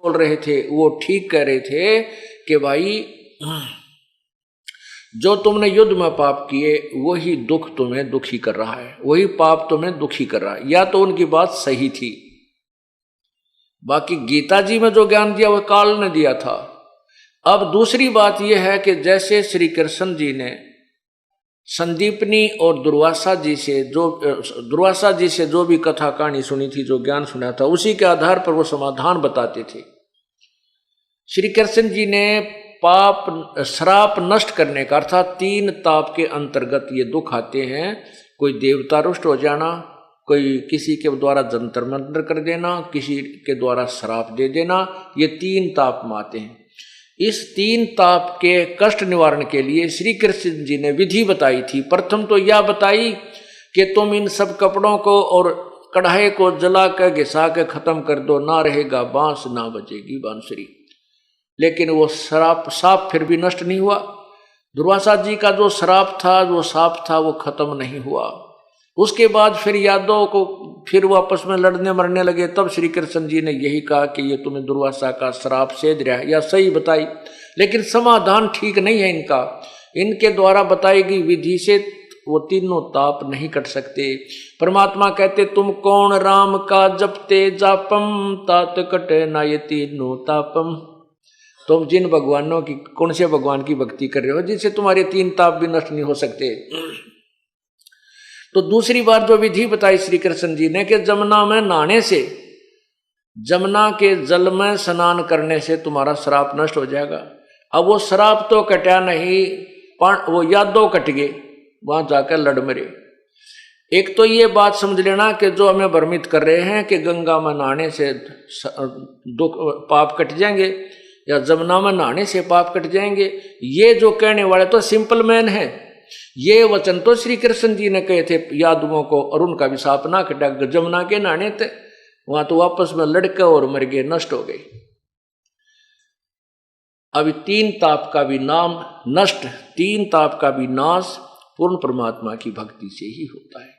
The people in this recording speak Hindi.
बोल रहे थे वो ठीक कह रहे थे कि भाई जो तुमने युद्ध में पाप किए वही दुख तुम्हें दुखी कर रहा है, वही पाप तुम्हें दुखी कर रहा है। या तो उनकी बात सही थी, बाकी गीता जी में जो ज्ञान दिया वह काल ने दिया था। अब दूसरी बात यह है कि जैसे श्री कृष्ण जी ने संदीपनी और दुर्वासा जी से जो भी कथा कहानी सुनी थी, जो ज्ञान सुना था, उसी के आधार पर वो समाधान बताते थे। श्री कृष्ण जी ने पाप श्राप नष्ट करने का अर्थात 3 ताप के अंतर्गत ये दुख आते हैं। कोई देवता रुष्ट हो जाना, कोई किसी के द्वारा जंतर मंतर कर देना, किसी के द्वारा श्राप दे देना, ये 3 ताप में आते हैं। इस 3 ताप के कष्ट निवारण के लिए श्री कृष्ण जी ने विधि बताई थी। प्रथम तो यह बताई कि तुम इन सब कपड़ों को और कढ़ाई को जला कर घिसा के खत्म कर दो, ना रहेगा बांस ना बजेगी बांसुरी। लेकिन वो साप फिर भी नष्ट नहीं हुआ। दुर्वासा जी का जो श्राप था, जो साप था, वो खत्म नहीं हुआ। उसके बाद फिर यादव को फिर वापस में लड़ने मरने लगे। तब श्री कृष्ण जी ने यही कहा कि ये तुम्हें दुर्वासा का श्राप सेध रहा है, या सही बताई, लेकिन समाधान ठीक नहीं है इनका। इनके द्वारा बताई गई विधि से वो तीनों ताप नहीं कट सकते। परमात्मा कहते तुम कौन राम का जपते जापम, तात कटे ना ये तीनों तापम। तुम जिन भगवानों की, कौन से भगवान की भक्ति कर रहे हो जिससे तुम्हारे 3 ताप भी नष्ट नहीं हो सकते। तो दूसरी बार जो विधि बताई श्री कृष्ण जी ने कि जमुना में नहाने से, जमुना के जल में स्नान करने से तुम्हारा श्राप नष्ट हो जाएगा। अब वो श्राप तो कटा नहीं, वो यादव कट गए, वहां जाकर लड़ मरे। एक तो ये बात समझ लेना कि जो हमें भ्रमित कर रहे हैं कि गंगा में नहाने से दुख पाप कट जाएंगे या जमुना में नहाने से पाप कट जाएंगे, ये जो कहने वाले तो सिंपल मैन है। ये वचन तो श्री कृष्ण जी ने कहे थे यादवों को, और उनका भी साप ना कटा, जमुना के नहाने थे, वहां तो वापस में लड़के और मर गए, नष्ट हो गए। अभी 3 ताप का भी नाम नष्ट, 3 ताप का भी नाश पूर्ण परमात्मा की भक्ति से ही होता है।